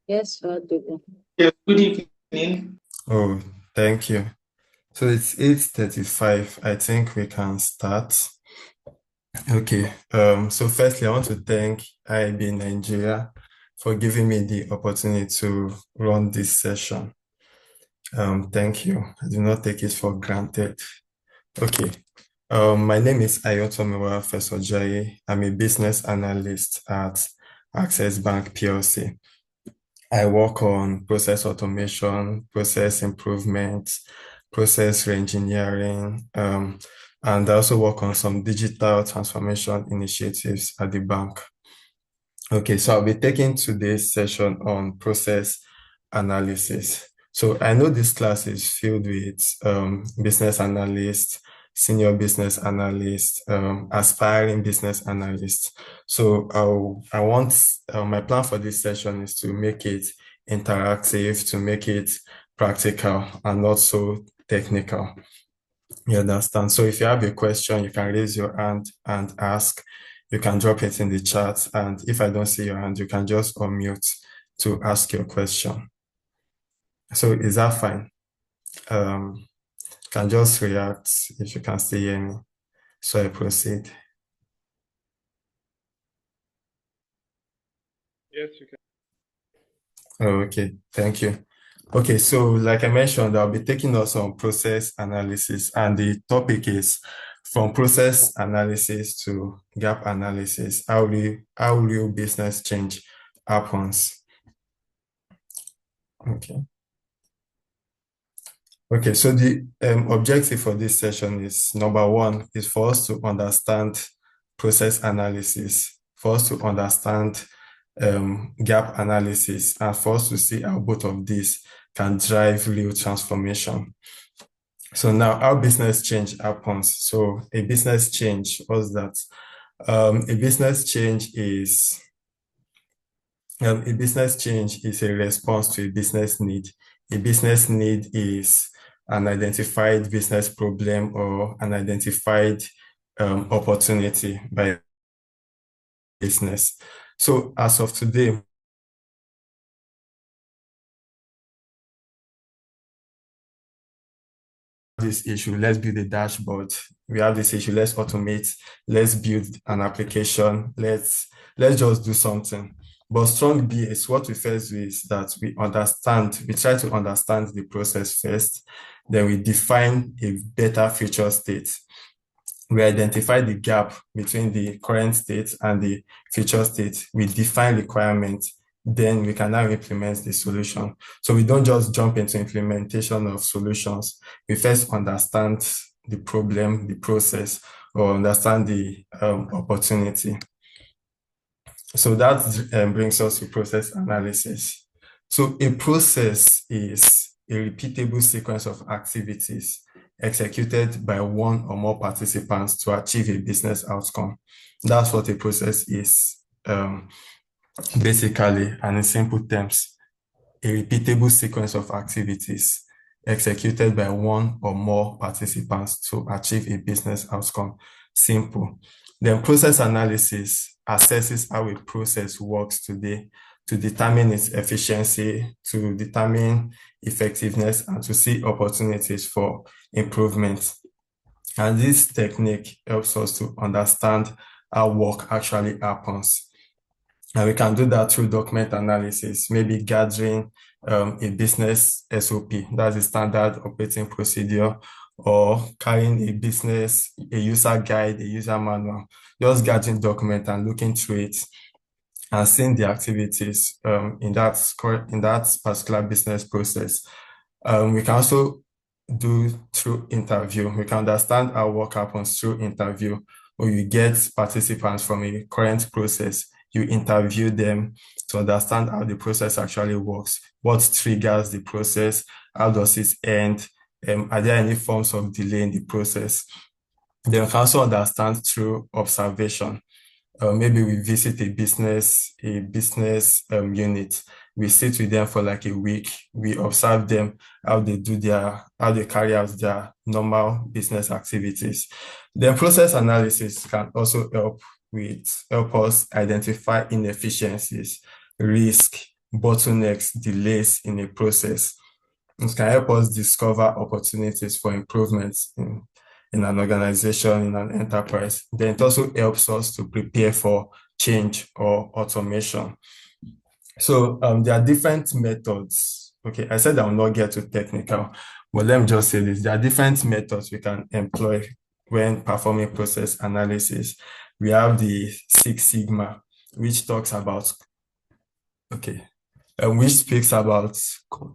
Yes, we're good. Yes, good evening. Oh, thank you. So it's 8:35. I think we can start. Okay. So firstly, I want to thank IB Nigeria for giving me the opportunity to run this session. Thank you. I do not take it for granted. Okay. My name is Ayotomiwa Fesojaye. I'm a business analyst at Access Bank PLC. I work on process automation, process improvement, process reengineering, and I also work on some digital transformation initiatives at the bank. Okay, so I'll be taking today's session on process analysis. So I know this class is filled with business analysts, senior business analysts, aspiring business analysts. So I want my plan for this session is to make it interactive, to make it practical and not so technical. You understand? So if you have a question, you can raise your hand and ask. You can drop it in the chat. And if I don't see your hand, you can just unmute to ask your question. So is that fine? Can just react if you can still hear me. So I proceed. Yes, you can. Oh, okay, thank you. Okay, so like I mentioned, I'll be taking us on process analysis, and the topic is from process analysis to gap analysis, how real business change happens. Okay. Okay, so the objective for this session is number one is for us to understand process analysis, for us to understand gap analysis, and for us to see how both of these can drive real transformation. So now how business change happens. So a business change, what's that? A business change is a response to a business need. A business need is an identified business problem or an identified opportunity by business. So as of today, this issue, let's build a dashboard. We have this issue, let's automate, let's build an application, let's just do something. But strong BS, what we first do is that we try to understand the process first, then we define a better future state. We identify the gap between the current state and the future state. We define requirements, then we can now implement the solution. So we don't just jump into implementation of solutions. We first understand the problem, the process, or understand the opportunity. So that brings us to process analysis. So a process is a repeatable sequence of activities executed by one or more participants to achieve a business outcome. That's what a process is, basically, and in simple terms, a repeatable sequence of activities executed by one or more participants to achieve a business outcome. Simple. Then process analysis assesses how a process works today to determine its efficiency, to determine effectiveness, and to see opportunities for improvement. And this technique helps us to understand how work actually happens. And we can do that through document analysis, maybe gathering a business SOP, that's a standard operating procedure, or carrying a user guide, a user manual, just gathering document and looking through it and seeing the activities in that particular business process. We can also do through interview. We can understand how work happens through interview, or you get participants from a current process, you interview them to understand how the process actually works, what triggers the process, how does it end, are there any forms of delay in the process. Then we can also understand through observation. Maybe we visit a business unit. We sit with them for like a week. We observe them, how they carry out their normal business activities. Then process analysis can also help us identify inefficiencies, risk, bottlenecks, delays in a process. It can help us discover opportunities for improvements in an organization, in an enterprise. Then it also helps us to prepare for change or automation. So there are different methods. Okay, I said I will not get too technical, but let me just say this. There are different methods we can employ when performing process analysis. We have the Six Sigma, which talks about, okay, which speaks about,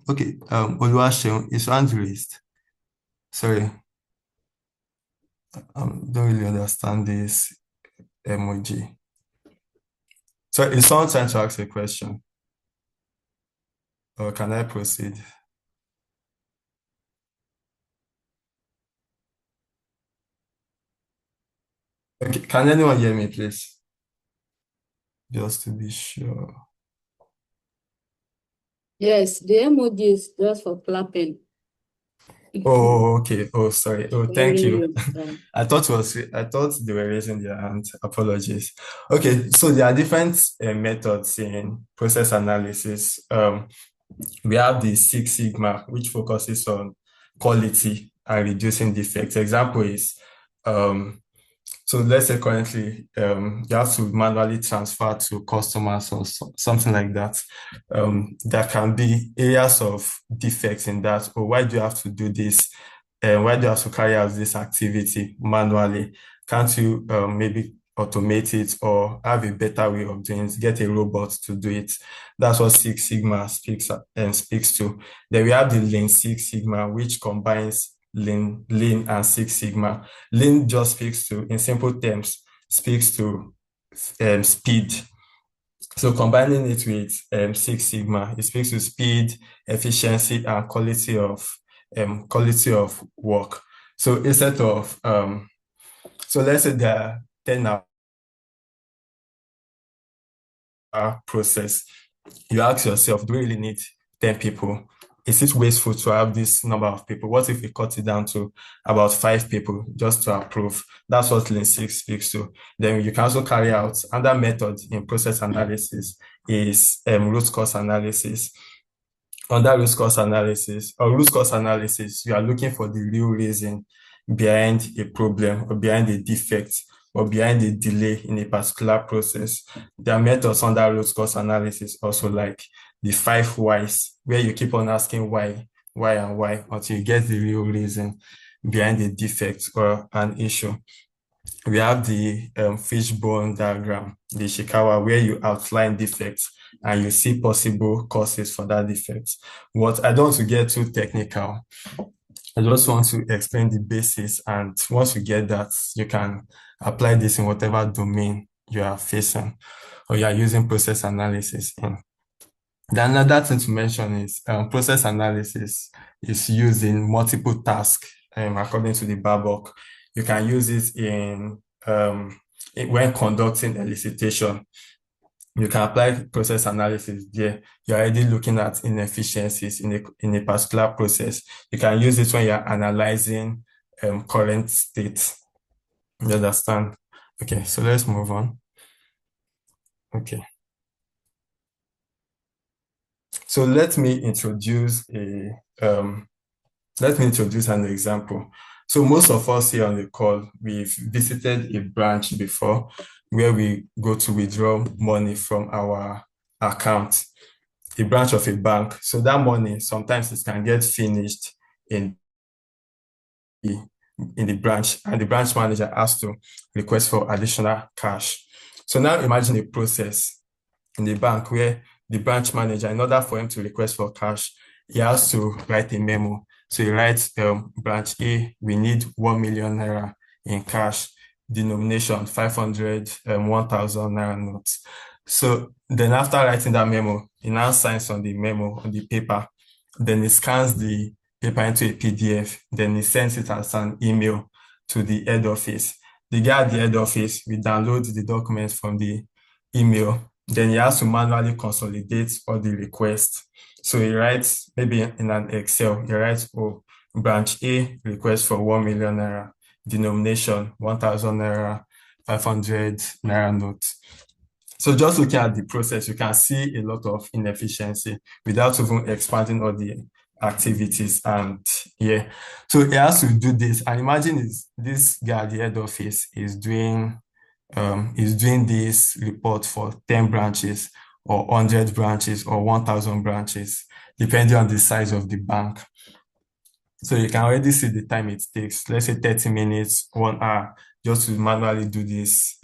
okay, Oluwaseun, is hand raised. Sorry, don't really understand this emoji. So is someone trying to ask a question? Or can I proceed? Okay, can anyone hear me, please? Just to be sure. Yes, the emoji is just for clapping. Oh, okay. Oh, sorry. Oh, thank you. I thought they were raising their hand. Apologies. Okay, so there are different methods in process analysis. We have the Six Sigma, which focuses on quality and reducing defects. Example is so let's say currently you have to manually transfer to customers or something like that. There can be areas of defects in that. Or why do you have to do this? Why do you have to carry out this activity manually? Can't you maybe automate it or have a better way of doing it? Get a robot to do it. That's what Six Sigma speaks to. Then we have the Lean Six Sigma, which combines Lean and Six Sigma. Lean just speaks to, in simple terms, speaks to speed. So combining it with Six Sigma, it speaks to speed, efficiency, and quality of work. So instead of so let's say there are 10-hour process, you ask yourself, do we really need 10 people? Is it wasteful to have this number of people? What if we cut it down to about 5 people just to approve? That's what Lean Six speaks to. Then you can also carry out another method in process analysis is root cause analysis. Under root cause analysis, you are looking for the real reason behind a problem or behind a defect or behind a delay in a particular process. There are methods under root cause analysis also like the 5 whys, where you keep on asking why, and why until you get the real reason behind a defect or an issue. We have the fishbone diagram, the Ishikawa, where you outline defects and you see possible causes for that defect. What I don't want to get too technical, I just want to explain the basis, and once you get that, you can apply this in whatever domain you are facing or you are using process analysis in. Then another thing to mention is process analysis is used in multiple tasks according to the Babok. You can use it when conducting elicitation. You can apply process analysis there. You're already looking at inefficiencies in a particular process. You can use it when you're analyzing current state. You understand? Okay, so let's move on. Okay. So let me introduce an example. So most of us here on the call, we've visited a branch before where we go to withdraw money from our account, a branch of a bank. So that money, sometimes it can get finished in the branch, and the branch manager has to request for additional cash. So now imagine a process in the bank where the branch manager, in order for him to request for cash, he has to write a memo. So he writes, branch A, we need 1 million naira in cash, denomination 500, 1,000 naira notes. So then after writing that memo, he now signs on the memo on the paper. Then he scans the paper into a PDF. Then he sends it as an email to the head office. The guy at the head office will download the documents from the email. Then he has to manually consolidate all the requests. So he writes, maybe in an Excel, he writes, oh, branch A request for 1 million naira, denomination 1,000 naira, 500 naira notes. So just looking at the process, you can see a lot of inefficiency without even expanding all the activities. And yeah, so he has to do this. And imagine this guy at the head office is doing this report for 10 branches or 100 branches or 1,000 branches, depending on the size of the bank. So you can already see the time it takes, let's say 30 minutes, 1 hour, just to manually do this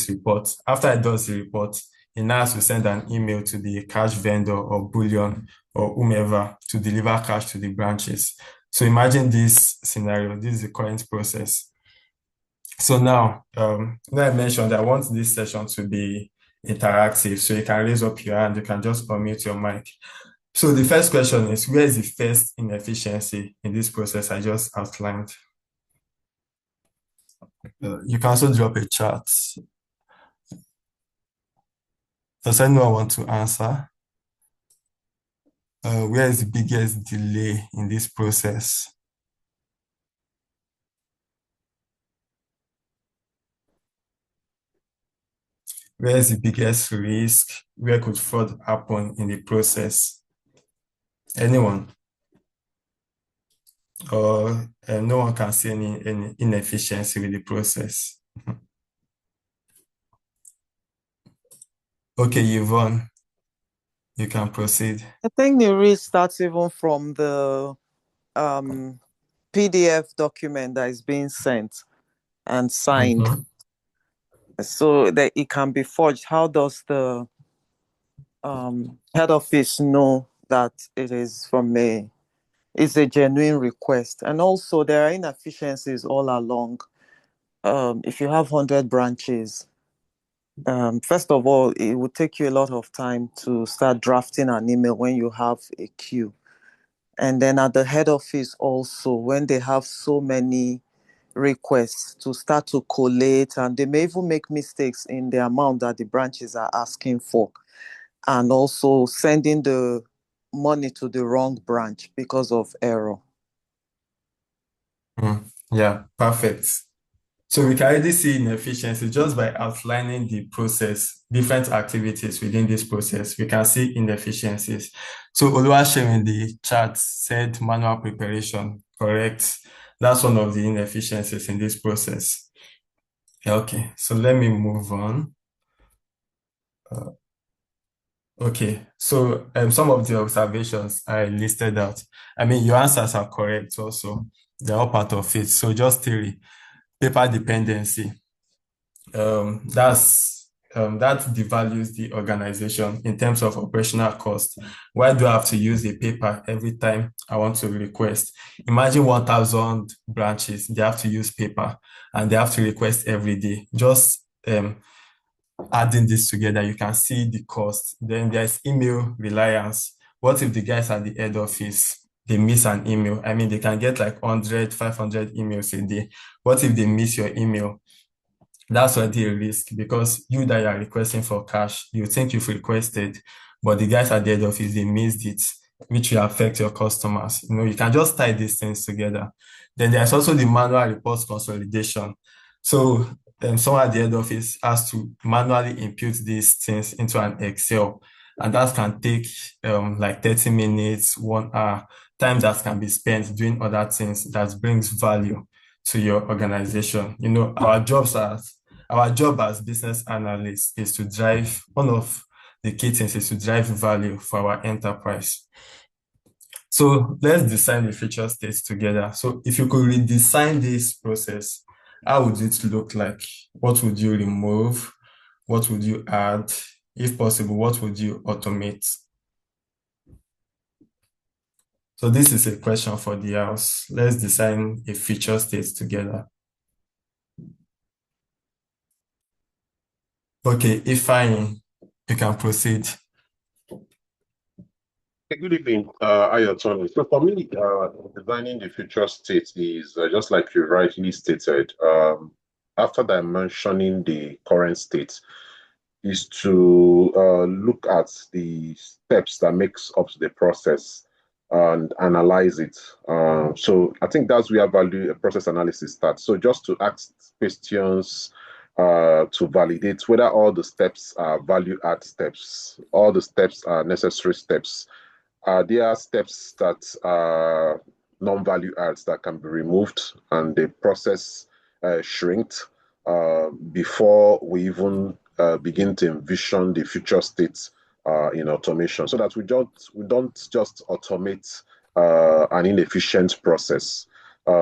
report. After it does the report, he now has to send an email to the cash vendor or bullion or whomever to deliver cash to the branches. So imagine this scenario. This is the current process. So now I mentioned I want this session to be interactive, so you can raise up your hand, you can just unmute your mic. So the first question is, where is the first inefficiency in this process I just outlined? You can also drop a chat. Does anyone want to answer? Where is the biggest delay in this process? Where is the biggest risk? Where could fraud happen in the process? Anyone? Or no one can see any inefficiency with the process? Okay, Yvonne, you can proceed. I think the risk starts even from the PDF document that is being sent and signed, so that it can be forged. How does the head office know that it's a genuine request? And also there are inefficiencies all along. If you have 100 branches, first of all, it would take you a lot of time to start drafting an email when you have a queue. And then at the head office also, when they have so many requests, to start to collate, and they may even make mistakes in the amount that the branches are asking for, and also sending the money to the wrong branch because of error. Yeah, perfect. So we can already see inefficiency just by outlining the process, different activities within this process. We can see inefficiencies. So Oluwaseun in the chat said manual preparation, correct? That's one of the inefficiencies in this process. Okay, so let me move on. Okay, so some of the observations I listed out. I mean, your answers are correct also. They're all part of it. So just theory, paper dependency. That devalues the organization in terms of operational cost. Why do I have to use a paper every time I want to request? Imagine 1,000 branches, they have to use paper and they have to request every day. Just adding this together, you can see the cost. Then there's email reliance. What if the guys at the head office, they miss an email? I mean, they can get like 100, 500 emails a day. What if they miss your email? That's already a risk, because you that you are requesting for cash, you think you've requested, but the guys at the head office, they missed it, which will affect your customers. You can just tie these things together. Then there's also the manual reports consolidation. So someone at the head office has to manually input these things into an Excel, and that can take like 30 minutes, 1 hour, time that can be spent doing other things that brings value to your organization. Our job as business analysts is to drive, one of the key things is to drive value for our enterprise. So let's design the feature states together. So if you could redesign this process, how would it look like? What would you remove? What would you add? If possible, what would you automate? So this is a question for the house. Let's design a feature state together. Okay, Ifeanyi, you can proceed. Good evening, Ayotomiwa. So for me, designing the future state is just like you rightly stated. After dimensioning the current state, is to look at the steps that makes up the process and analyze it. So I think that's where value process analysis starts. So just to ask questions to validate whether all the steps are value add steps, all the steps are necessary steps. There are steps that are non-value adds that can be removed and the process shrinked before we even begin to envision the future states in automation, so that we don't just automate an inefficient process.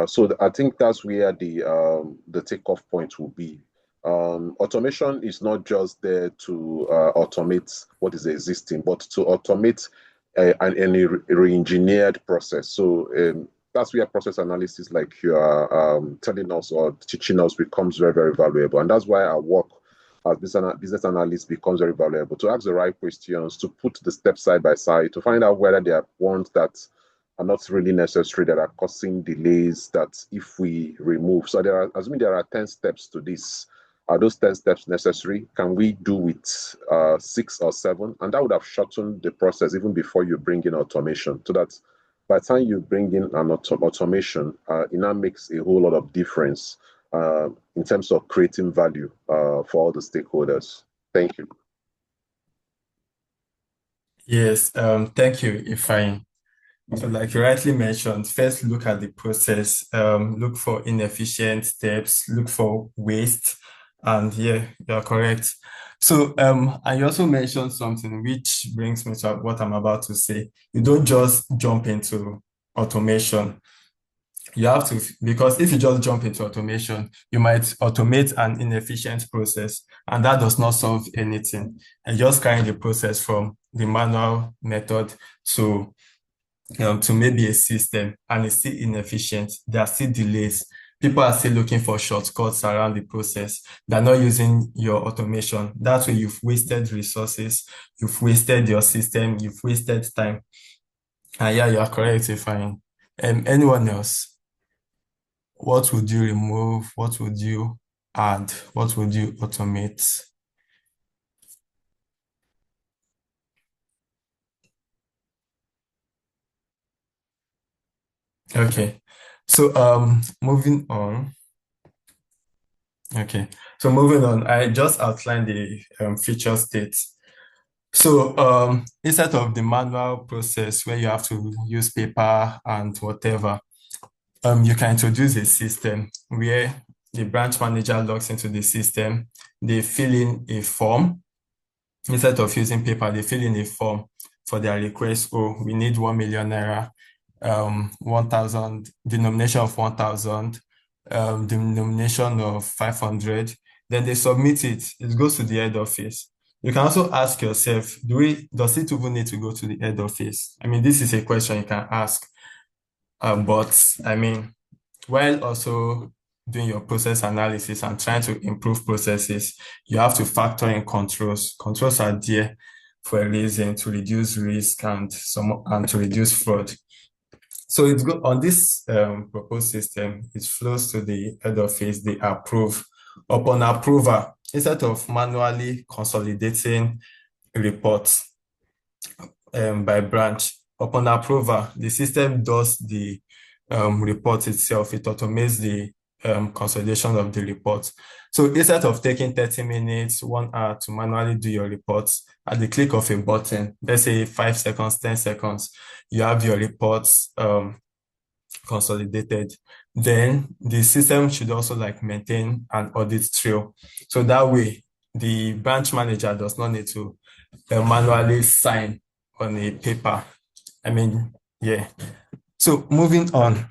So I think that's where the takeoff point will be. Automation is not just there to automate what is existing, but to automate a re-engineered process. So that's where process analysis, like you are telling us or teaching us, becomes very, very valuable. And that's why our work as business analysts becomes very valuable, to ask the right questions, to put the steps side by side, to find out whether there are ones that are not really necessary, that are causing delays, that if we remove. So assuming there are 10 steps to this, are those 10 steps necessary? Can we do with 6 or 7? And that would have shortened the process even before you bring in automation. So that by the time you bring in an automation, it now makes a whole lot of difference in terms of creating value for all the stakeholders. Thank you. Yes, thank you, Ifeanyi. So like you rightly mentioned, first look at the process, look for inefficient steps, look for waste, and yeah, you're correct. So and you also mentioned something which brings me to what I'm about to say. You don't just jump into automation. You have to, because if you just jump into automation, you might automate an inefficient process, and that does not solve anything. And just carrying the process from the manual method to maybe a system, and it's still inefficient. There are still delays. People are still looking for shortcuts around the process. They're not using your automation. That's where you've wasted resources, you've wasted your system, you've wasted time. And yeah, you are correct, Ifeanyi. Anyone else? What would you remove? What would you add? What would you automate? Okay, so moving on. Okay, so moving on, I just outlined the feature states. So instead of the manual process where you have to use paper and whatever, you can introduce a system where the branch manager logs into the system, they fill in a form. Instead of using paper, they fill in a form for their request. Oh, we need 1 million naira, 1,000, denomination of 1,000, denomination of 500. Then they submit it. It goes to the head office. You can also ask yourself, does it even need to go to the head office? I mean, this is a question you can ask. But I mean, while also doing your process analysis and trying to improve processes, you have to factor in controls. Controls are there for a reason, to reduce risk and to reduce fraud. So it's good on this proposed system. It flows to the head office, they approve. Upon approval, instead of manually consolidating reports by branch, upon approval, the system does the report itself. It automates the consolidation of the report. So instead of taking 30 minutes, 1 hour to manually do your reports, at the click of a button, let's say 5 seconds, 10 seconds, you have your reports consolidated. Then the system should also like maintain an audit trail. So that way, the branch manager does not need to manually sign on a paper. I mean, yeah. So moving on,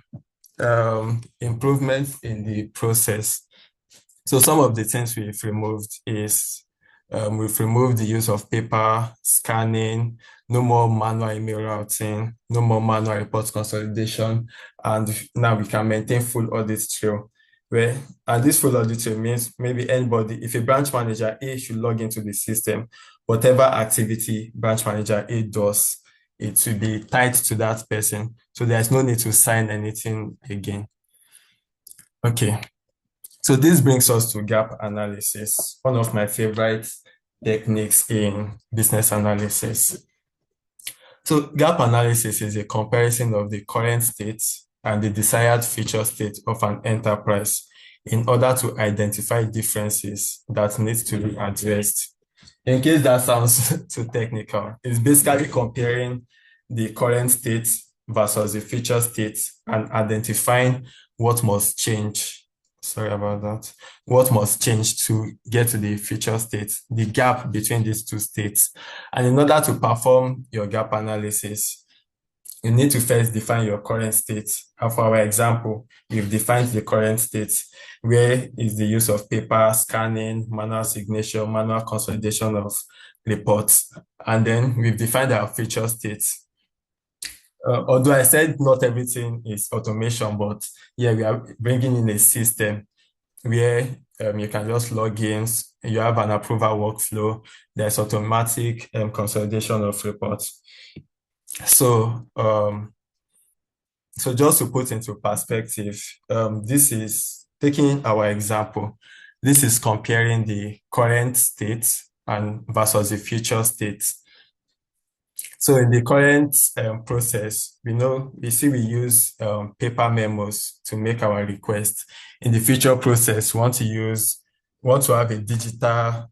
improvements in the process. So some of the things we've removed is we've removed the use of paper, scanning, no more manual email routing, no more manual report consolidation, and now we can maintain full audit trail. And this full audit trail means maybe anybody, if a branch manager A should log into the system, whatever activity branch manager A does, it will be tied to that person. So there's no need to sign anything again. Okay. So this brings us to gap analysis, one of my favorite techniques in business analysis. So gap analysis is a comparison of the current state and the desired future state of an enterprise in order to identify differences that need to be addressed. In case that sounds too technical, it's basically comparing the current state versus the future state and identifying what must change. Sorry about that. What must change to get to the future state, the gap between these two states. And in order to perform your gap analysis, you need to first define your current state. And for our example, we've defined the current state, where is the use of paper, scanning, manual signature, manual consolidation of reports. And then we've defined our future state. Although I said not everything is automation, but yeah, we are bringing in a system where you can just log in, you have an approval workflow, there's automatic consolidation of reports. So, so just to put into perspective, this is taking our example. This is comparing the current state and versus the future state. So in the current process, we use paper memos to make our request. In the future process, we want to have a digital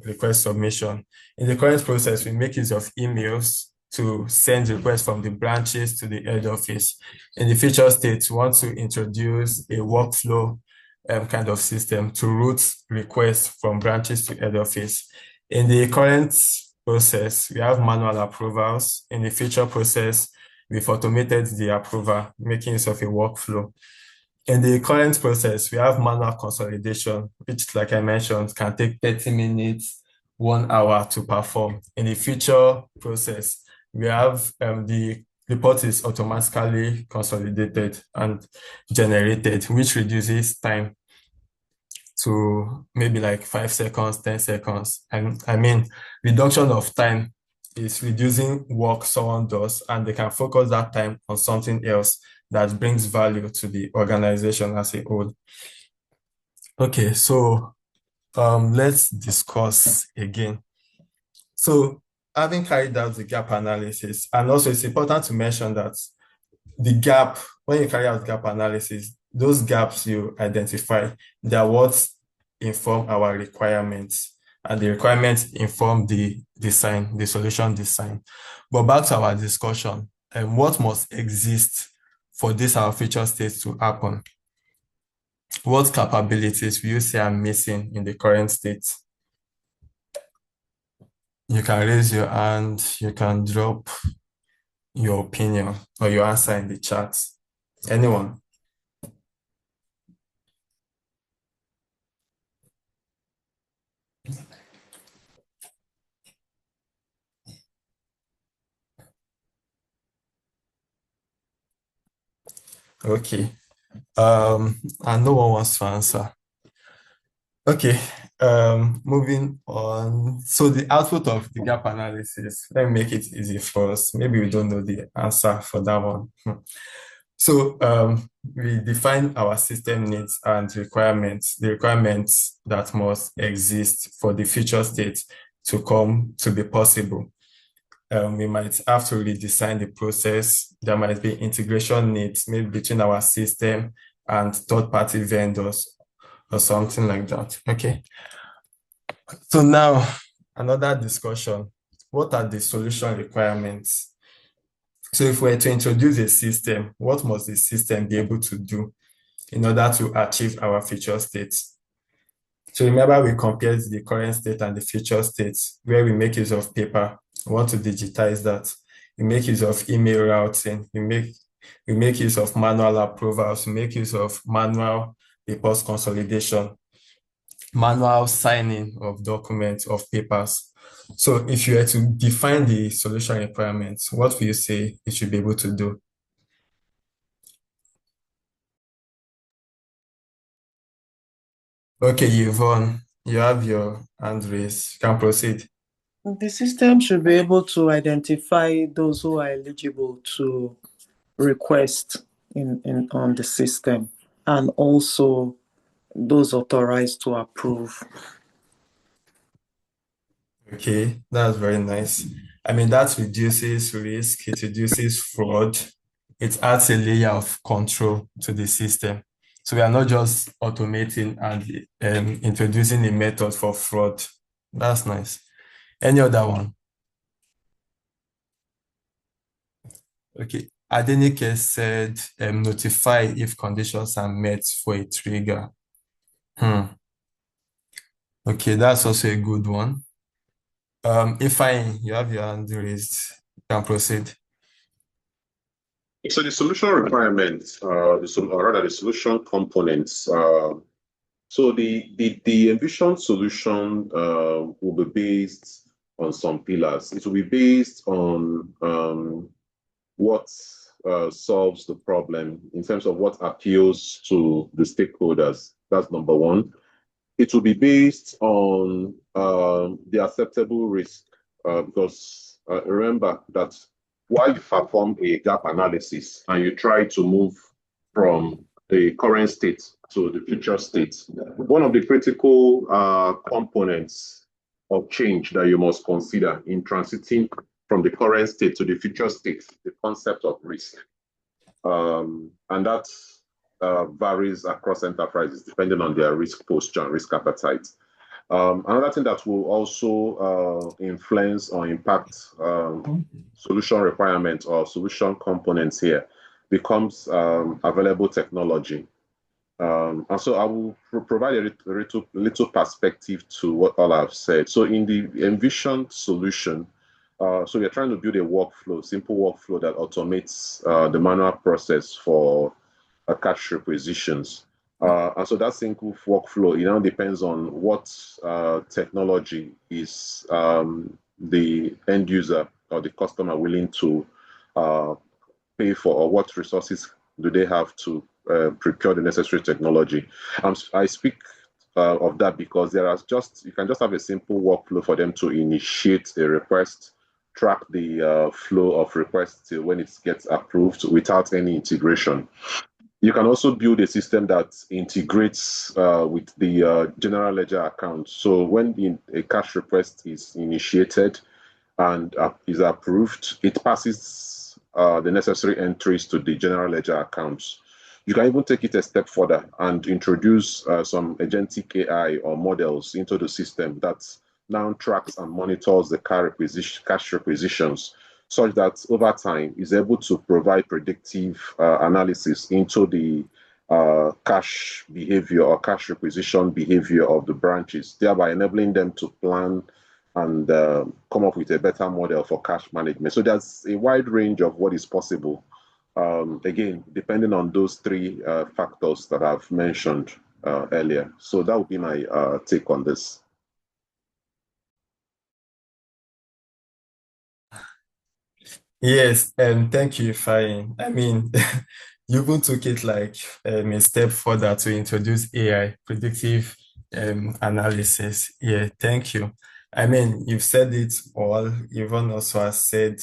request submission. In the current process, we make use of emails to send requests from the branches to the head office. In the future state, we want to introduce a workflow kind of system to route requests from branches to head office. In the current process, we have manual approvals. In the future process, we've automated the approval, making use of a workflow. In the current process, we have manual consolidation, which, like I mentioned, can take 30 minutes, 1 hour to perform. In the future process, we have the report is automatically consolidated and generated, which reduces time to maybe like 5 seconds, 10 seconds. And I mean, reduction of time is reducing work someone does, and they can focus that time on something else that brings value to the organization as a whole. Okay, so let's discuss again. So having carried out the gap analysis, and also it's important to mention that the gap, when you carry out gap analysis, those gaps you identify, they are what inform our requirements, and the requirements inform the design, the solution design. But back to our discussion, what must exist for this our future state to happen? What capabilities will you say are missing in the current state? You can raise your hand, you can drop your opinion or your answer in the chat. Anyone? Okay. And no one wants to answer. Okay. Moving on. So the output of the gap analysis, let me make it easy for us. Maybe we don't know the answer for that one. So we define our system needs and requirements, the requirements that must exist for the future state to come to be possible. We might have to redesign the process. There might be integration needs, maybe between our system and third-party vendors or something like that. Okay. So now, another discussion. What are the solution requirements? So if we're to introduce a system, what must the system be able to do in order to achieve our future states? So remember, we compared the current state and the future states, where we make use of paper. We want to digitize that. We make use of email routing. We make use of manual approvals. We make use of manual reports consolidation, manual signing of documents, of papers. So if you were to define the solution requirements, what will you say it should be able to do? Okay, Yvonne, you have your hand raised. You can proceed. The system should be able to identify those who are eligible to request on the system, and also those authorized to approve. Okay, that's very nice. I mean, that reduces risk, it reduces fraud, it adds a layer of control to the system. So we are not just automating and introducing a method for fraud. That's nice. Any other one? Okay. Adenike said notify if conditions are met for a trigger. Okay, that's also a good one. Ifeanyi, you have your hand raised. You can proceed. So the solution requirements, or rather the solution components. So the envisioned solution will be based on some pillars. It will be based on what solves the problem in terms of what appeals to the stakeholders. That's number one. It will be based on the acceptable risk because remember that while you perform a gap analysis and you try to move from the current state to the future state, one of the critical components of change that you must consider in transiting from the current state to the future state, the concept of risk. And that varies across enterprises depending on their risk posture and risk appetite. Another thing that will also influence or impact solution requirements or solution components here becomes available technology. And so I will provide a little perspective to what all I've said. So in the envisioned solution, so we're trying to build a workflow, simple workflow that automates the manual process for cash requisitions. And so that simple workflow, it now depends on what technology is the end user or the customer willing to pay for, or what resources do they have to procure the necessary technology. I speak of that because you can just have a simple workflow for them to initiate a request, track the flow of requests till when it gets approved without any integration. You can also build a system that integrates with the general ledger account. So when a cash request is initiated and is approved, it passes the necessary entries to the general ledger accounts. You can even take it a step further and introduce some agentic AI or models into the system that now tracks and monitors the cash requisitions, such that over time is able to provide predictive analysis into the cash behavior or cash requisition behavior of the branches, thereby enabling them to plan and come up with a better model for cash management. So there's a wide range of what is possible. Again, depending on those three factors that I've mentioned earlier. So that would be my take on this. Yes, thank you, Fine. I mean, you even took it like a step further to introduce AI, predictive analysis. Yeah, thank you. I mean, you've said it all. Yvonne also has said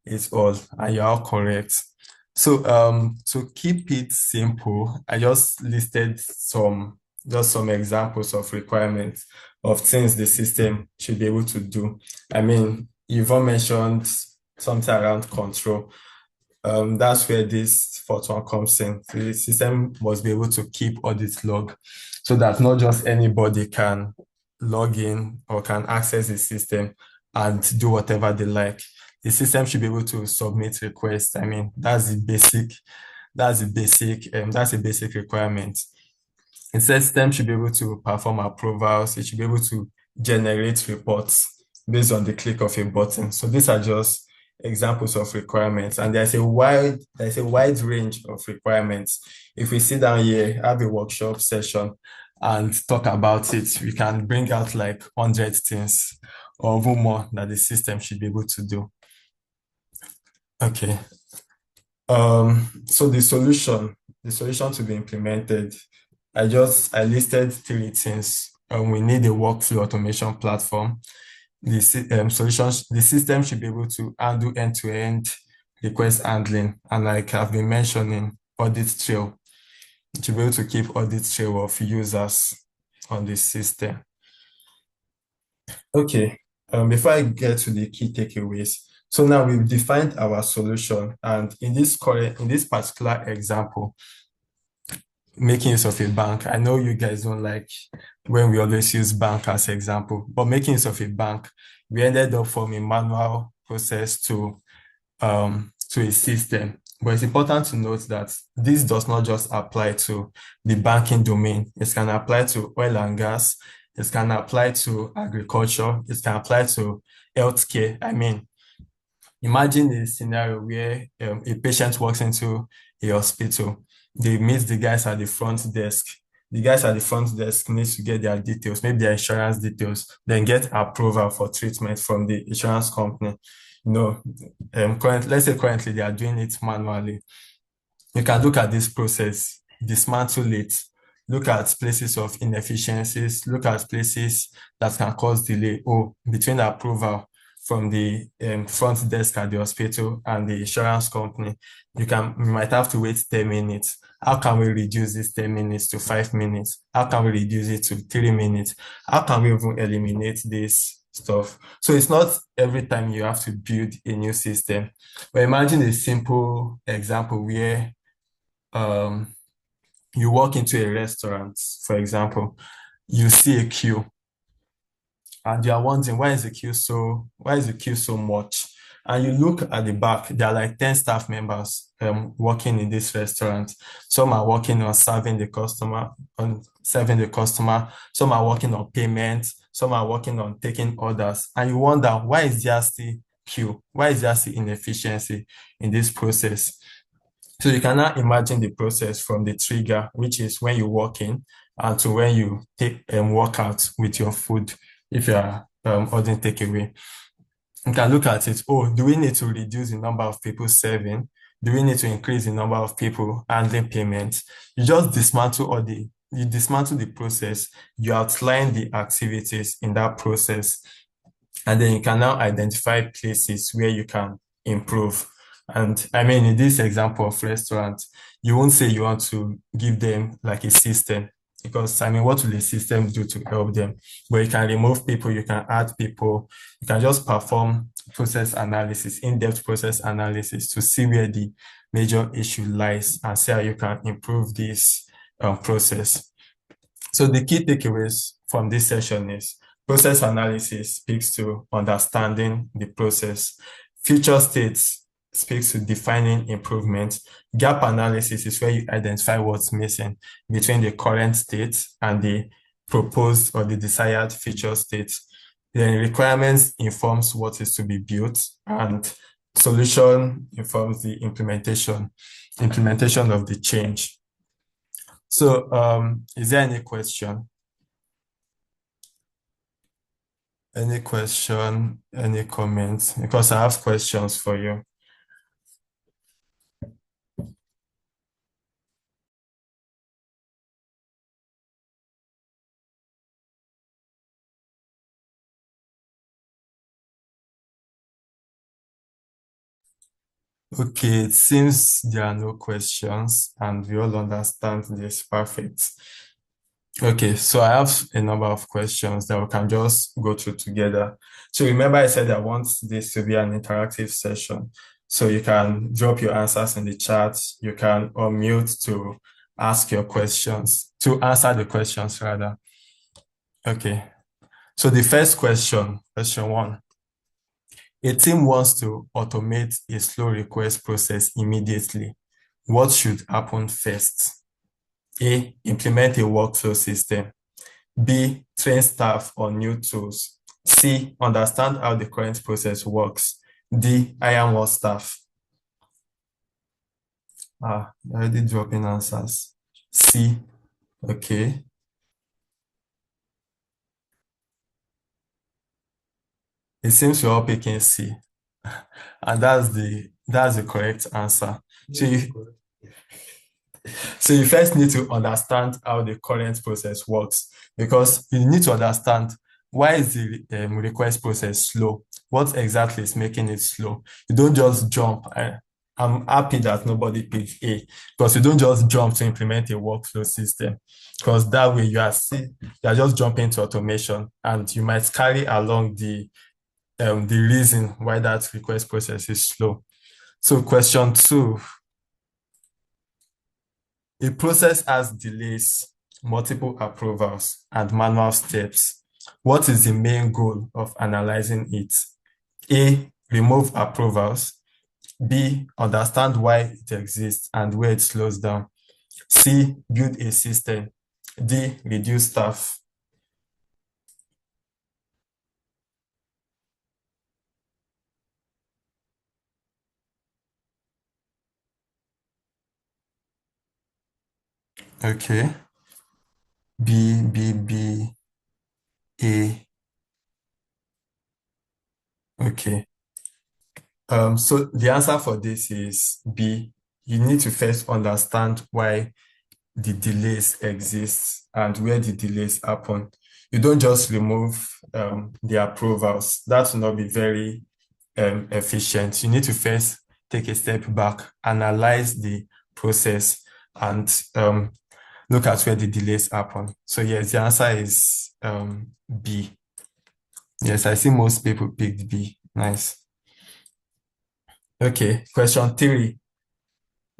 it all, and you're all correct. So, to keep it simple, I just listed some examples of requirements of things the system should be able to do. I mean, Yvonne mentioned something around control. That's where this fourth one comes in. The system must be able to keep audit log so that not just anybody can log in or can access the system and do whatever they like. The system should be able to submit requests. I mean, that's a basic requirement. The system should be able to perform approvals. It should be able to generate reports based on the click of a button. So these are just examples of requirements, and there's a wide range of requirements. If we sit down here, have a workshop session and talk about it, we can bring out like 100 things or even more that the system should be able to do. Okay. So the solution to be implemented, I listed three things. We need a workflow automation platform. The system should be able to handle end-to-end request handling, and like I've been mentioning, audit trail. It should be able to keep audit trail of users on the system. Okay, before I get to the key takeaways, so now we've defined our solution, and in this particular example, making use of a bank. I know you guys don't like when we always use bank as example, but making use of a bank, we ended up from a manual process to a system. But it's important to note that this does not just apply to the banking domain. It can apply to oil and gas. It can apply to agriculture. It can apply to healthcare. I mean, imagine a scenario where a patient walks into a hospital. They meet the guys at the front desk. The guys at the front desk need to get their details, maybe their insurance details, then get approval for treatment from the insurance company. Let's say currently they are doing it manually. You can look at this process, dismantle it, look at places of inefficiencies, look at places that can cause delay. Between approval from the front desk at the hospital and the insurance company, you might have to wait 10 minutes. How can we reduce this 10 minutes to 5 minutes? How can we reduce it to 3 minutes? How can we even eliminate this stuff? So it's not every time you have to build a new system. But imagine a simple example where you walk into a restaurant, for example, you see a queue, and you are wondering why is the queue so much? And you look at the back, there are like 10 staff members working in this restaurant. Some are working on serving the customer, some are working on payment, some are working on taking orders. And you wonder, why is there still queue? Why is there still inefficiency in this process? So you can now imagine the process from the trigger, which is when you walk in, and to when you walk out with your food, if you are ordering takeaway. You can look at it. Do we need to reduce the number of people serving? Do we need to increase the number of people handling payments? You just dismantle the process. You outline the activities in that process, and then you can now identify places where you can improve. And I mean, in this example of restaurant, you won't say you want to give them like a system, because I mean, what will a system do to help them? But you can remove people, you can add people, you can just perform process analysis, in-depth process analysis to see where the major issue lies and see how you can improve this process. So the key takeaways from this session is process analysis speaks to understanding the process. Future states speaks to defining improvements. Gap analysis is where you identify what's missing between the current state and the proposed or the desired future state. Then requirements informs what is to be built, and solution informs the implementation of the change. So is there any question? Any question, any comments? Because I have questions for you. Okay, it seems there are no questions and we all understand this. Perfect. Okay, so I have a number of questions that we can just go through together. So remember I said I want this to be an interactive session. So you can drop your answers in the chat. You can unmute to ask your questions, to answer the questions rather. Okay, so the first question 1. A team wants to automate a slow request process immediately. What should happen first? A, implement a workflow system. B, train staff on new tools. C, understand how the current process works. D, hire more staff. Already dropping answers. C, okay. It seems we're all picking C. And that's the correct answer. So you first need to understand how the current process works, because you need to understand why is the request process slow? What exactly is making it slow? You don't just jump. I'm happy that nobody picked A, because you don't just jump to implement a workflow system, because that way you are just jumping to automation, and you might carry along the reason why that request process is slow. So question 2. A process has delays, multiple approvals, and manual steps. What is the main goal of analyzing it? A, remove approvals. B, understand why it exists and where it slows down. C, build a system. D, reduce staff. Okay. B, B, B, A. Okay. So the answer for this is B. You need to first understand why the delays exist and where the delays happen. You don't just remove the approvals. That will not be very efficient. You need to first take a step back, analyze the process, and look at where the delays happen. So yes, the answer is B. Yes, I see most people picked B. Nice. Okay, question 3.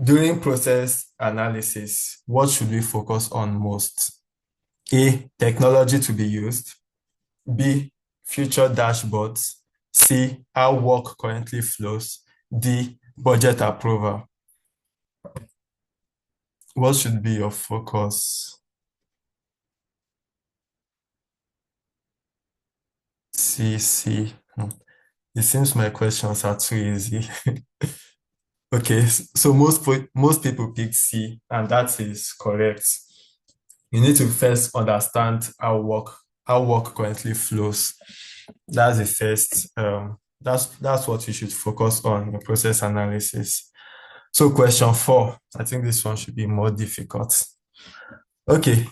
During process analysis, what should we focus on most? A, technology to be used. B, future dashboards. C, how work currently flows. D, budget approval. What should be your focus? C. It seems my questions are too easy. Okay, so most people pick C, and that is correct. You need to first understand how work currently flows. That's the first. That's what you should focus on in process analysis. So question 4, I think this one should be more difficult. Okay,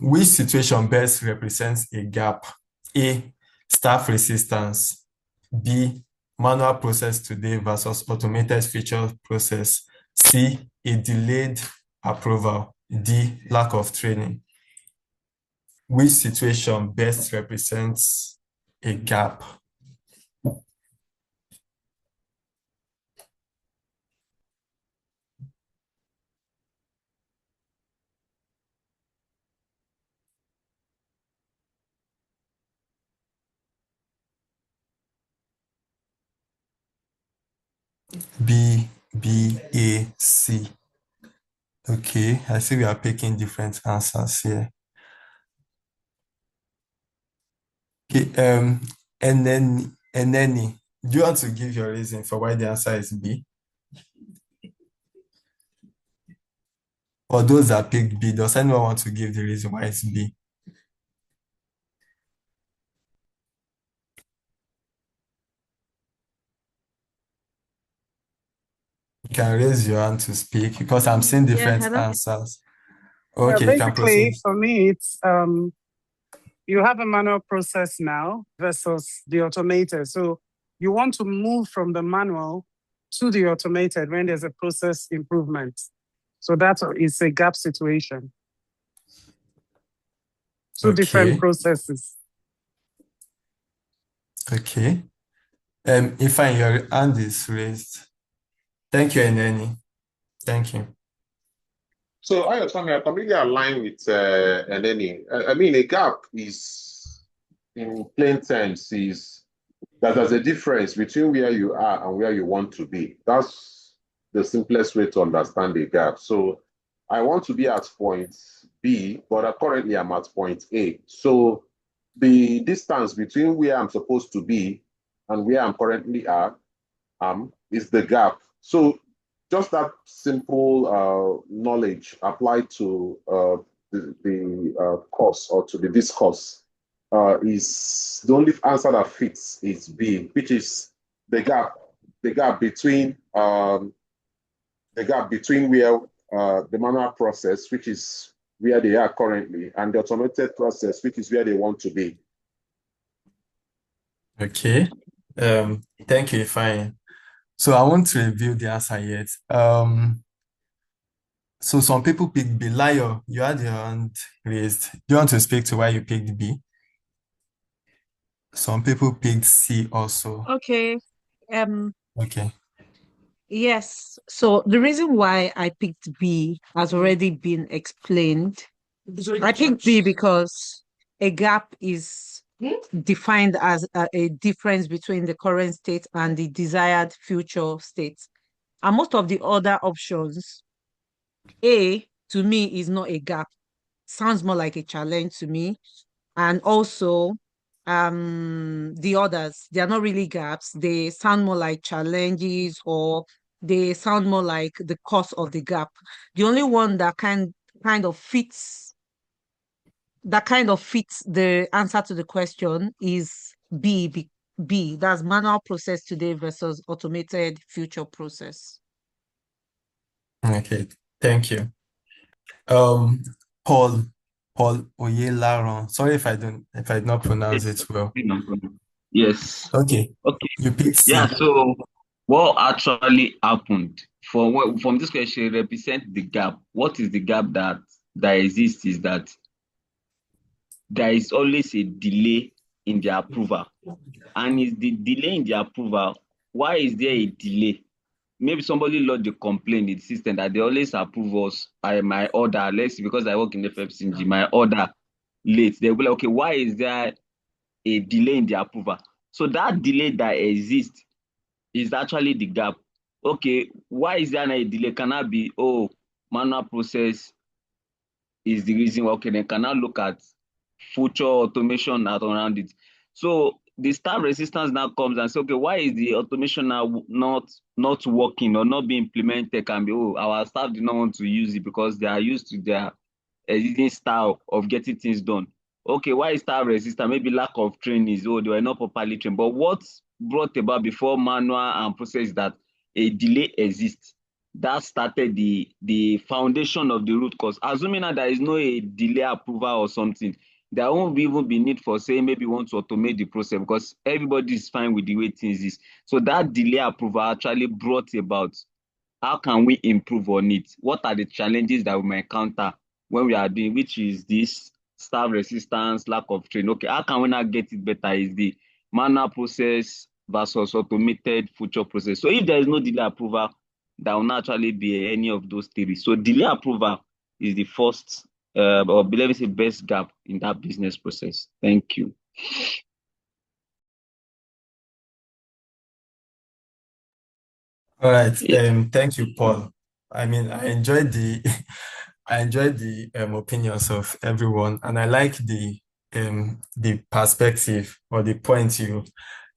which situation best represents a gap? A, staff resistance. B, manual process today versus automated feature process. C, a delayed approval. D, lack of training. Which situation best represents a gap? B, B, A, C. Okay, I see we are picking different answers here. Okay, Eneni, do you want to give your reason for why the answer is B? Or those that picked B, does anyone want to give the reason why it's B? You can raise your hand to speak because I'm seeing different answers. Okay, you can Basically, proceed. for me, it's you have a manual process now versus the automated. So you want to move from the manual to the automated when there's a process improvement. So that is a gap situation. Two different processes. Okay. Ifeanyi, your hand is raised. Thank you, Eneni. Thank you. So Ayotomiwa, I completely align with Eneni. I mean, a gap is, in plain terms, is that there's a difference between where you are and where you want to be. That's the simplest way to understand a gap. So I want to be at point B, but currently I'm at point A. So the distance between where I'm supposed to be and where I'm currently at is the gap. So just that simple knowledge applied to the course or to the discourse is the only answer that fits is B, which is the gap between where the manual process, which is where they are currently, and the automated process, which is where they want to be. Okay. Thank you, Ifeanyi. So I want to review the answer yet. So some people picked B. Layo, you had your hand raised. Do you want to speak to why you picked B? Some people picked C also. Okay. Okay. Yes. So the reason why I picked B has already been explained. I picked B because a gap is defined as a difference between the current state and the desired future state. And most of the other options, A to me is not a gap. Sounds more like a challenge to me. And also, the others, they are not really gaps. They sound more like challenges, or they sound more like the cause of the gap. The only one that kind of fits the answer to the question is B. That's manual process today versus automated future process. Okay, thank you. Um, Paul, Paul Oyelaron. Sorry if I did not pronounce it well. Yes. Okay, Okay. you picked Yeah. C. So what actually happened from this question represent the gap. What is the gap that exists is that there is always a delay in the approval. And is the delay in the approval, why is there a delay? Maybe somebody lodged a complaint in the system that they always approve us my order. Let's see, because I work in FFCG, my order late. They'll be like, okay, why is there a delay in the approval? So that delay that exists is actually the gap. Okay, why is there a delay? Can that be, manual process is the reason why? Okay, then can I look at future automation around it? So the staff resistance now comes and say, okay, why is the automation now not working or not being implemented? Can be, our staff did not want to use it because they are used to their existing style of getting things done. Okay, why is staff resistance? Maybe lack of training. They were not properly trained. But what brought about before manual and process that a delay exists? That started the foundation of the root cause. Assuming that there is no a delay approval or something, there won't even be need for saying maybe want to automate the process because everybody is fine with the way things is. So that delay approval actually brought about how can we improve on it? What are the challenges that we might encounter when we are doing, which is this staff resistance, lack of training. Okay, how can we not get it better? Is the manual process versus automated future process. So if there is no delay approval, there will not actually be any of those three. So delay approval is the first, or let me say, best gap in that business process. Thank you. All right. Yeah. Thank you, Paul. I mean, I enjoyed the I enjoyed the opinions of everyone, and I like the perspective or the point you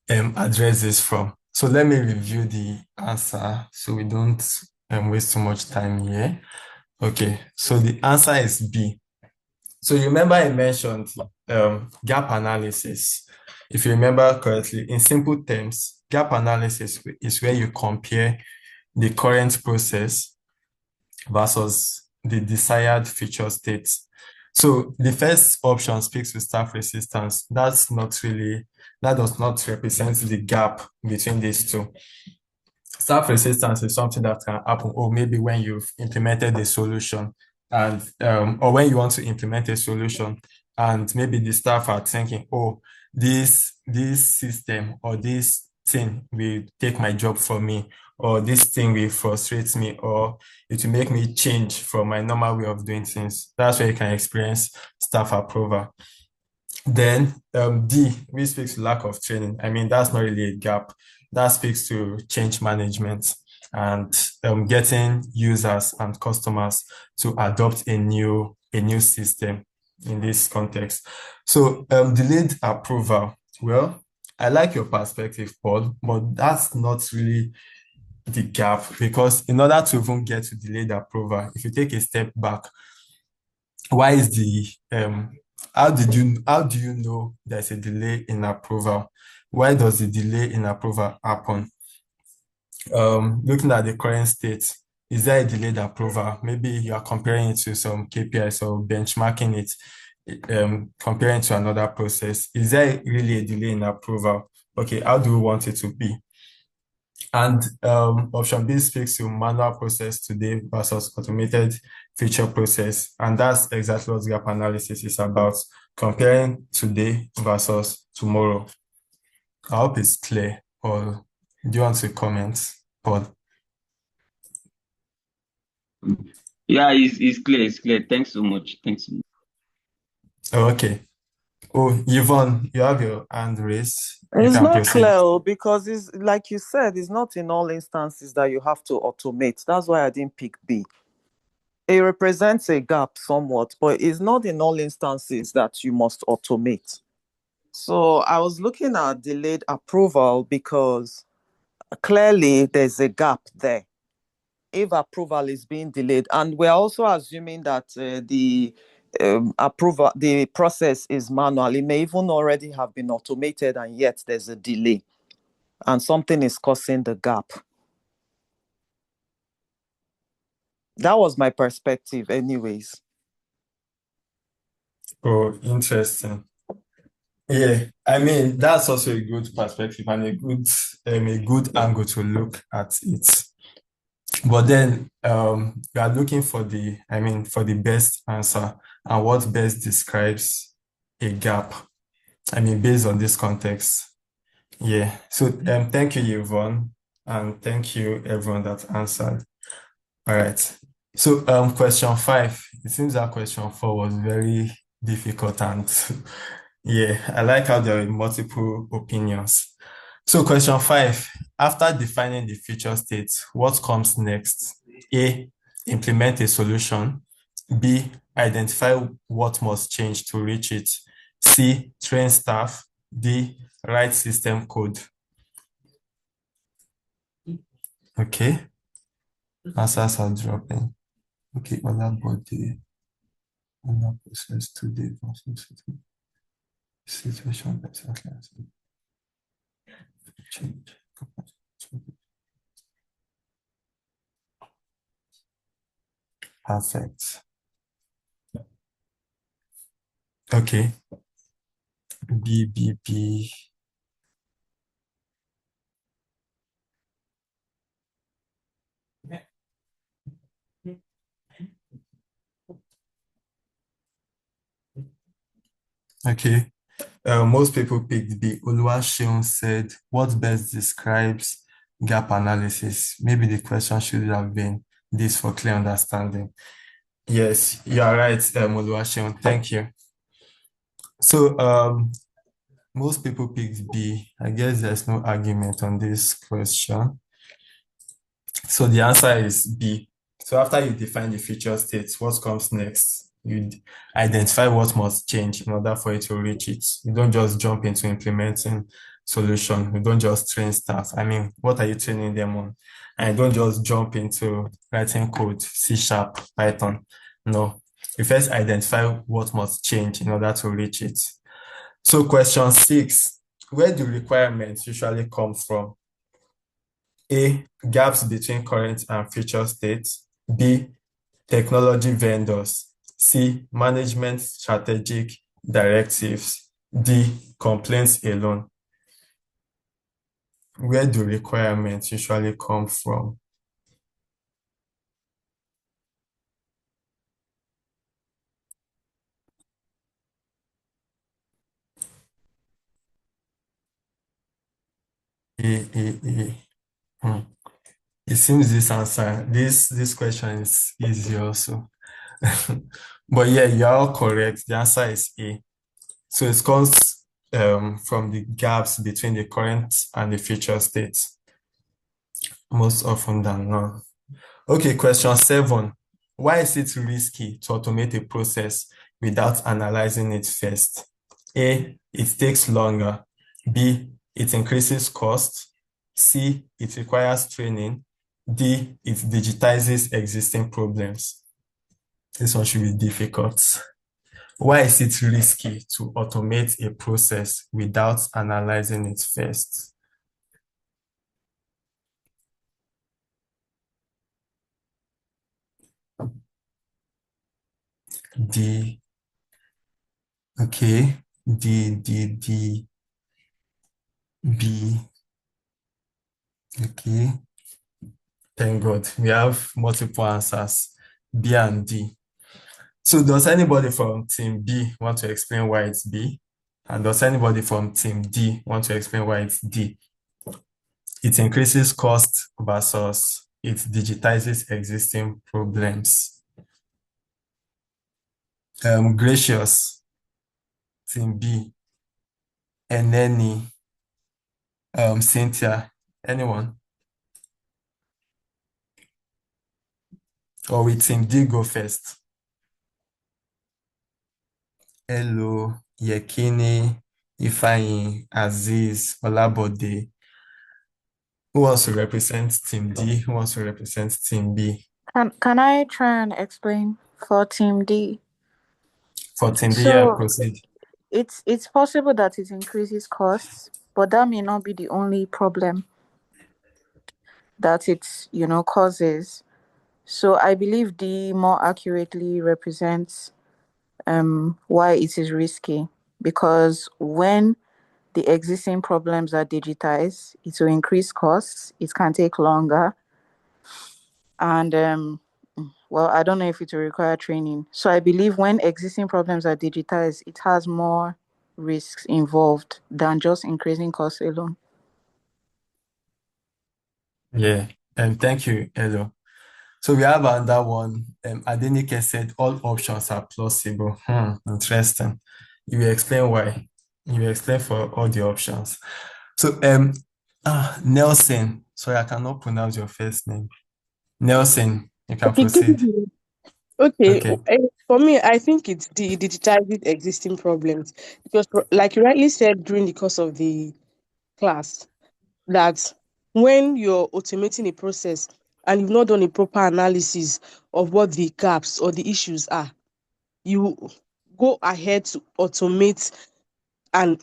address this from. So let me review the answer so we don't waste too much time here. Okay, so the answer is B. So you remember I mentioned gap analysis. If you remember correctly, in simple terms, gap analysis is where you compare the current process versus the desired future state. So the first option speaks to staff resistance. That does not represent the gap between these two. Staff resistance is something that can happen, or maybe when you've implemented a solution and or when you want to implement a solution and maybe the staff are thinking, oh, this system or this thing will take my job from me, or this thing will frustrate me, or it will make me change from my normal way of doing things. That's where you can experience staff approval. Then D, which speaks to lack of training. I mean, that's not really a gap. That speaks to change management and getting users and customers to adopt a new system in this context. So delayed approval. Well, I like your perspective, Paul, but that's not really the gap, because in order to even get to delayed approval, if you take a step back, why is the how do you know there's a delay in approval? Why does the delay in approval happen? Looking at the current state, is there a delayed approval? Maybe you are comparing it to some KPIs or benchmarking it, comparing to another process. Is there really a delay in approval? Okay, how do we want it to be? And option B speaks to manual process today versus automated future process. And that's exactly what gap analysis is about, comparing today versus tomorrow. I hope it's clear. Or do you want to comment, Paul? Yeah, it's clear. It's clear. Thanks so much. Thanks so much. Okay. Oh, Yvonne, you have your hand raised. You It's can not proceed. clear because it's like you said, it's not in all instances that you have to automate. That's why I didn't pick B. It represents a gap somewhat, but it's not in all instances that you must automate. So I was looking at delayed approval because clearly there's a gap there. If approval is being delayed, and we're also assuming that the approval, the process is manual, it may even already have been automated, and yet there's a delay, and something is causing the gap. That was my perspective, anyways. Oh, interesting. Yeah, I mean that's also a good perspective and a good angle to look at it. But then you are looking for the best answer and what best describes a gap. I mean, based on this context. Yeah. So thank you, Yvonne, and thank you everyone that answered. All right. So question 5. It seems that question 4 was very difficult and yeah, I like how there are multiple opinions. So question 5, after defining the future state, what comes next? A, implement a solution. B, identify what must change to reach it. C, train staff. D, write system code. Okay, answers are dropping. Okay, other body, other process today, situation, change. Perfect. Okay. B. Okay. Most people picked B. Oluwaseun said, what best describes gap analysis? Maybe the question should have been this for clear understanding. Yes, you are right, Oluwaseun. Thank you. So most people picked B. I guess there's no argument on this question. So the answer is B. So after you define the future state, what comes next? You identify what must change in order for you to reach it. You don't just jump into implementing solution. You don't just train staff. I mean, what are you training them on? And you don't just jump into writing code, C#, Python. No. You first identify what must change in order to reach it. So question 6, where do requirements usually come from? A, gaps between current and future states. B, technology vendors. C, management strategic directives. D, complaints alone. Where do requirements usually come from? A. It seems this question is easy also. But yeah, you're all correct. The answer is A. So it comes from the gaps between the current and the future states, most often than not. Okay, question 7. Why is it risky to automate a process without analyzing it first? A, it takes longer. B, it increases cost. C, it requires training. D, it digitizes existing problems. This one should be difficult. Why is it risky to automate a process without analyzing it first? D. Okay. D. B. Okay. Thank God. We have multiple answers. B and D. So does anybody from team B want to explain why it's B? And does anybody from team D want to explain why it's D? It increases cost versus it digitizes existing problems. Gracious, Team B, Eneni, Cynthia, anyone? Or with Team D go first? Hello, Yekini, Ifeanyi, Aziz, Olabode. Who wants to represent Team D? Who wants to represent Team B? Can I try and explain for Team D? For Team D, yeah, So proceed. it's possible that it increases costs, but that may not be the only problem that it causes. So I believe D more accurately represents why it is risky, because when the existing problems are digitized, it will increase costs, it can take longer, and well, I don't know if it will require training. So I believe when existing problems are digitized, it has more risks involved than just increasing costs alone. Yeah, and thank you, Elo. So we have another one. Adenike said all options are plausible. Interesting. You will explain why. You will explain for all the options. So Nelson, sorry, I cannot pronounce your first name. Nelson, you can Okay, proceed. okay. Okay. For me, I think it's the digitizing existing problems because, like you rightly said during the course of the class, that when you're automating a process and you've not done a proper analysis of what the gaps or the issues are, you go ahead to automate an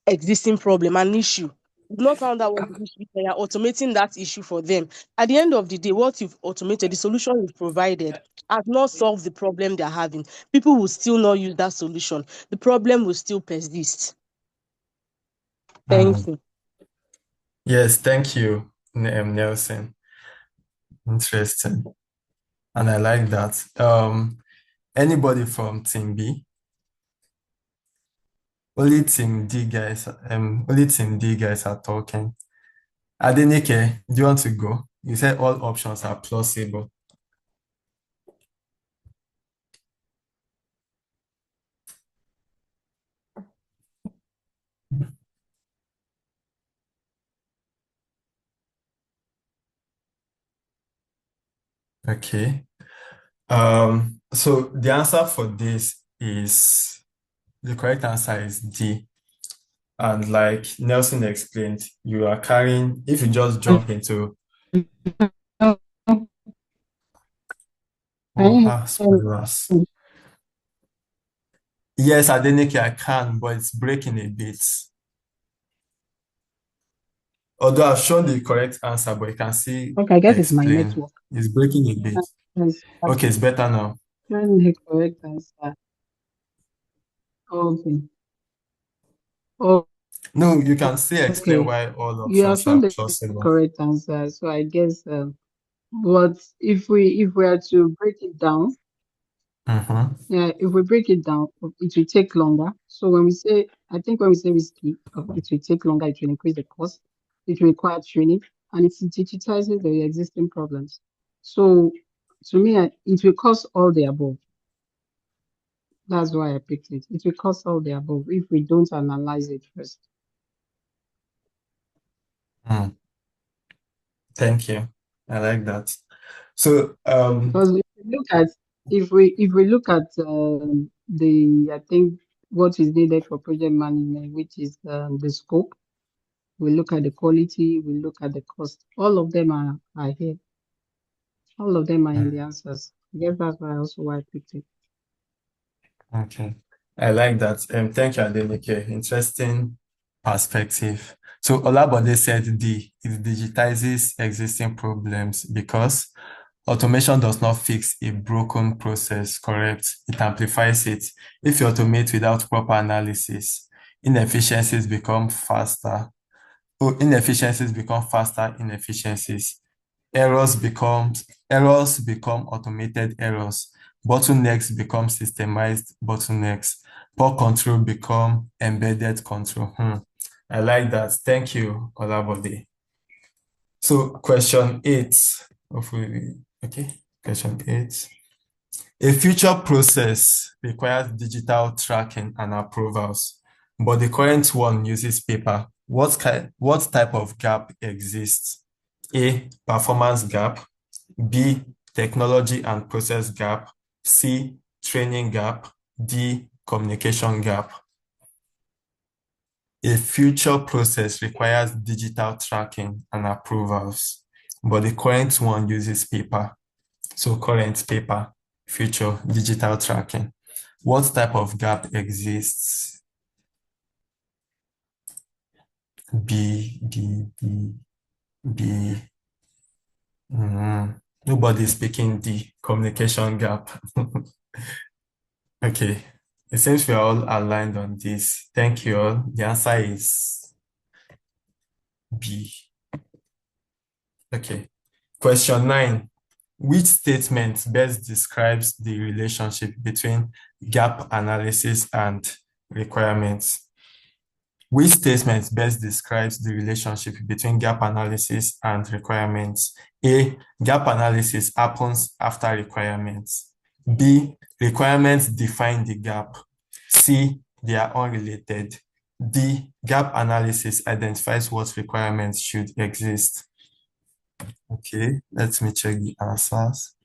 existing problem, an issue. You've not found out what the issue is, and you're automating that issue for them. At the end of the day, what you've automated, the solution you've provided, has not solved the problem they're having. People will still not use that solution. The problem will still persist. Thank you. Yes, thank you, Nelson. Interesting. And I like that. Anybody from Team B? Only Team D guys, only Team D guys are talking. Adenike, do you want to go? You said all options are plausible. Okay. So the answer for this is the correct answer is D. And like Nelson explained, you are carrying, if you just jump into spoilers. Yes, Adenike, I can, but it's breaking a bit. Although I've shown the correct answer, but you can see Okay, I guess it's my explain. network. It's breaking a bit. Yes, Okay, it's better now. trying the correct answer. Okay. Oh, No, you can still explain okay. why all You have options shown are the plausible. correct answer, so I guess. But if we are to break it down, Mm-hmm. yeah, if we break it down, it will take longer. So I think when we say risky, it will take longer. It will increase the cost. It will require training, and it digitizes the existing problems. So to me, it will cost all the above. That's why I picked it. It will cost all the above if we don't analyze it first. Thank you. I like that. So, Because if we look at I think what is needed for project management, which is the scope, we look at the quality, we look at the cost. All of them are here. All of them are in the answers. I guess that's why I picked it. okay. I like that. Thank you, Adenike. Interesting perspective. So Olabode said D, it digitizes existing problems because automation does not fix a broken process, correct? It amplifies it. If you automate without proper analysis, inefficiencies become faster. Oh, inefficiencies become faster inefficiencies. Errors become automated errors. Bottlenecks become systemized bottlenecks. Poor control become embedded control. I like that. Thank you, Olabode. So question 8. Hopefully, okay. Question 8. A future process requires digital tracking and approvals, but the current one uses paper. What type of gap exists? A. Performance gap. B. Technology and process gap. C. Training gap. D. Communication gap. A future process requires digital tracking and approvals, but the current one uses paper. So current paper, future digital tracking. What type of gap exists? B, D, B, B. Nobody's picking D, communication gap. Okay, it seems we're all aligned on this. Thank you all. The answer is B. Okay. Question 9. Which statement best describes the relationship between gap analysis and requirements? Which statement best describes the relationship between gap analysis and requirements? A. Gap analysis happens after requirements. B. Requirements define the gap. C. They are unrelated. D. Gap analysis identifies what requirements should exist. Okay, let me check the answers.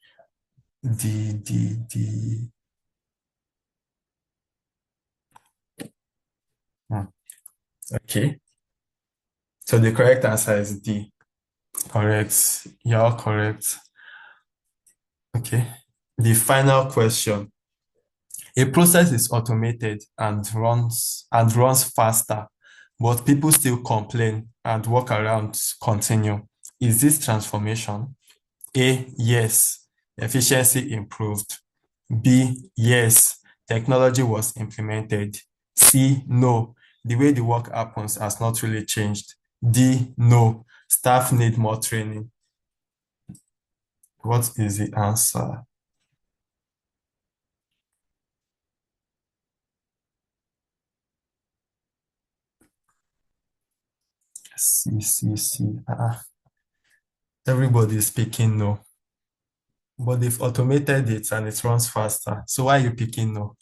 D. Okay, so the correct answer is D. Correct. You're all correct. Okay, the final question. A process is automated and runs faster, but people still complain and workarounds continue. Is this transformation? A, yes, efficiency improved. B, yes, technology was implemented. C, no, the way the work happens has not really changed. D, no, staff need more training. What is the answer? C. Everybody is picking no. But they've automated it and it runs faster. So why are you picking no?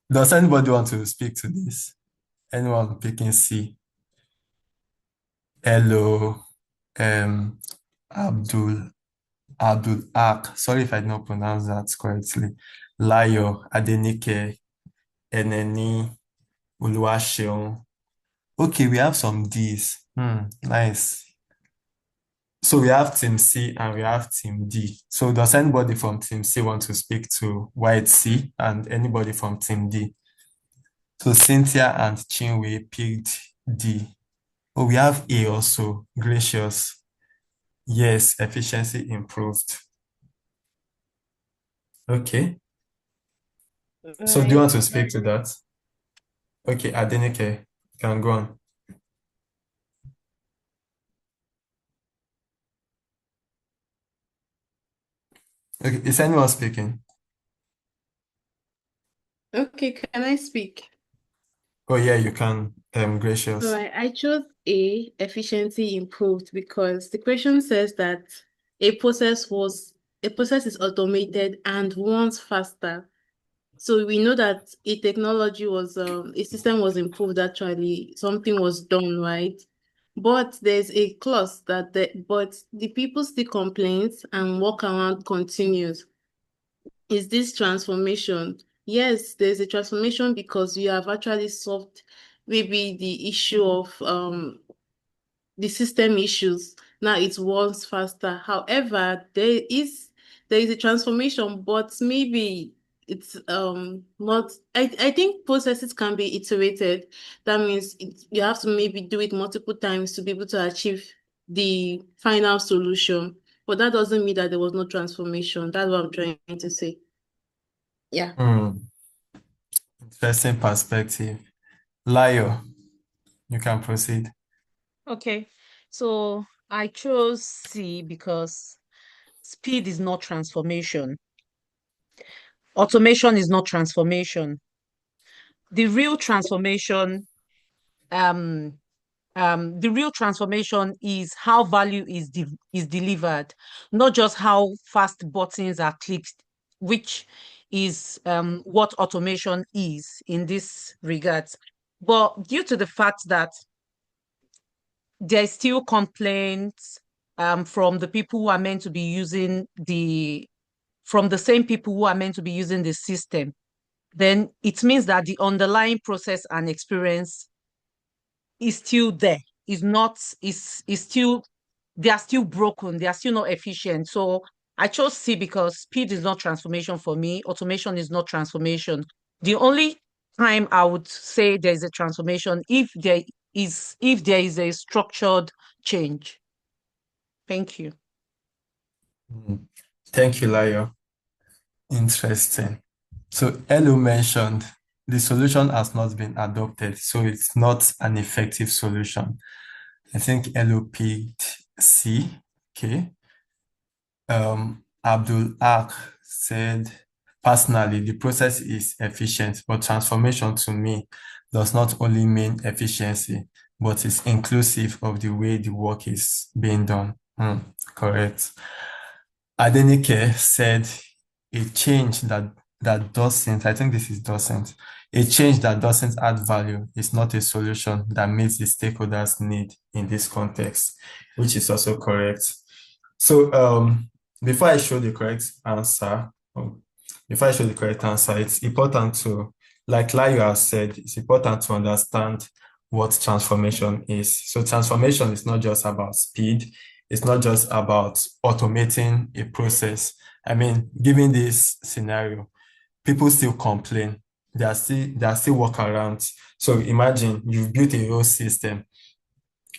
Does anybody want to speak to this? Anyone picking C? Hello, Abdul Ak. Sorry if I did not pronounce that correctly. Layo, Adenike, Eneni, Oluwaseun. Okay, we have some Ds. Nice. So we have Team C and we have Team D. So does anybody from Team C want to speak to why it's C and anybody from Team D? So Cynthia and Chinwe picked D. Oh, we have A also, Gracious. Yes, efficiency improved. Okay. So do you want to speak to that? Okay, Adenike, you can go on. Okay, is anyone speaking? Okay, can I speak? Oh yeah, you can, All Gracious. right, I chose A, efficiency improved, because the question says that a process is automated and runs faster. So we know that a system was improved actually, something was done, right? But there's a clause but the people still complains and workaround continues. Is this transformation? Yes, there's a transformation because you have actually solved maybe the issue of the system issues. Now it runs faster. However, there is a transformation, but maybe it's not. I think processes can be iterated. That means you have to maybe do it multiple times to be able to achieve the final solution. But that doesn't mean that there was no transformation. That's what I'm trying to say. Yeah. Interesting perspective. Layo, you can proceed. Okay, so I chose C because speed is not transformation. Automation is not transformation. The real transformation the real transformation is how value is delivered, not just how fast buttons are clicked, which is what automation is in this regards. But due to the fact that there's still complaints from the people who are meant to be using from the same people who are meant to be using the system, then it means that the underlying process and experience is still there. Is still, they are still broken, they are still not efficient. So I chose C because speed is not transformation for me. Automation is not transformation. The only time I would say there's a transformation if there is a structured change. Thank you. Thank you, Layo. Interesting. So Elo mentioned the solution has not been adopted, so it's not an effective solution. I think Elo picked C. Okay. Abdul Ak said, personally, the process is efficient, but transformation to me does not only mean efficiency, but is inclusive of the way the work is being done. Correct. Adenike said, a change that doesn't, I think this is doesn't, a change that doesn't add value is not a solution that meets the stakeholders' need in this context, which is also correct. So before I show the correct answer, it's important to, like Layo has said, it's important to understand what transformation is. So transformation is not just about speed. It's not just about automating a process. I mean, given this scenario, people still complain. There are still workarounds. So imagine you've built a whole system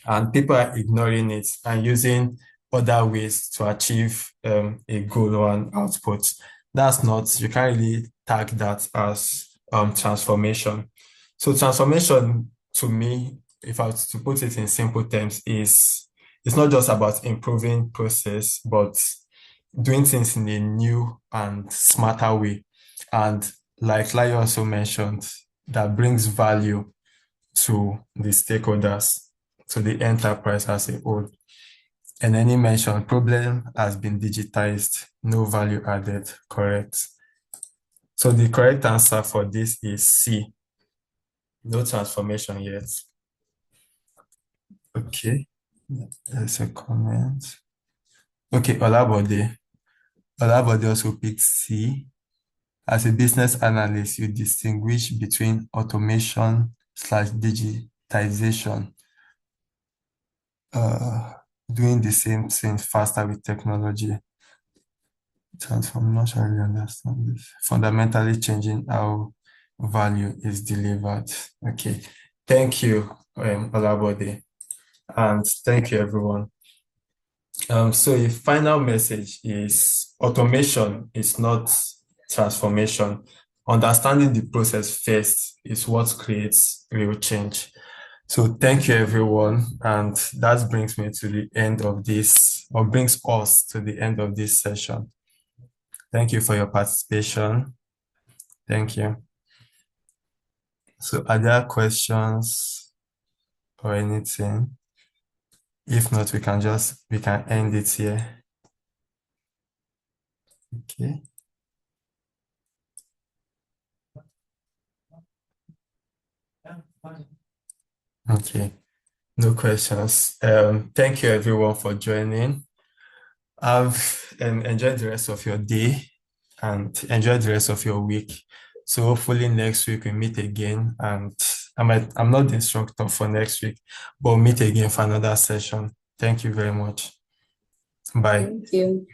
and people are ignoring it and using other ways to achieve a goal or an output. You can't really tag that as transformation. So transformation, to me, if I was to put it in simple terms, it's not just about improving process, but doing things in a new and smarter way. And like Lai also mentioned, that brings value to the stakeholders, to the enterprise as a whole. And then he mentioned problem has been digitized, no value added. Correct. So the correct answer for this is C. No transformation yet. Okay. There's a comment. Okay, Olabode also picked C. As a business analyst, you distinguish between automation/digitization, doing the same thing faster with technology. I'm not sure I really understand this. Fundamentally changing how value is delivered. Okay. Thank you, Olabode. And thank you, everyone. So a final message is automation is not transformation. Understanding the process first is what creates real change. So thank you, everyone. And that brings me to the end of this, or brings us to the end of this session. Thank you for your participation. Thank you. So are there questions or anything? If not, we can end it here. Okay. Okay. No questions. Thank you everyone for joining. Have enjoyed the rest of your day and enjoy the rest of your week. So hopefully next week we meet again, and I'm not the instructor for next week, but we'll meet again for another session. Thank you very much. Bye. Thank you.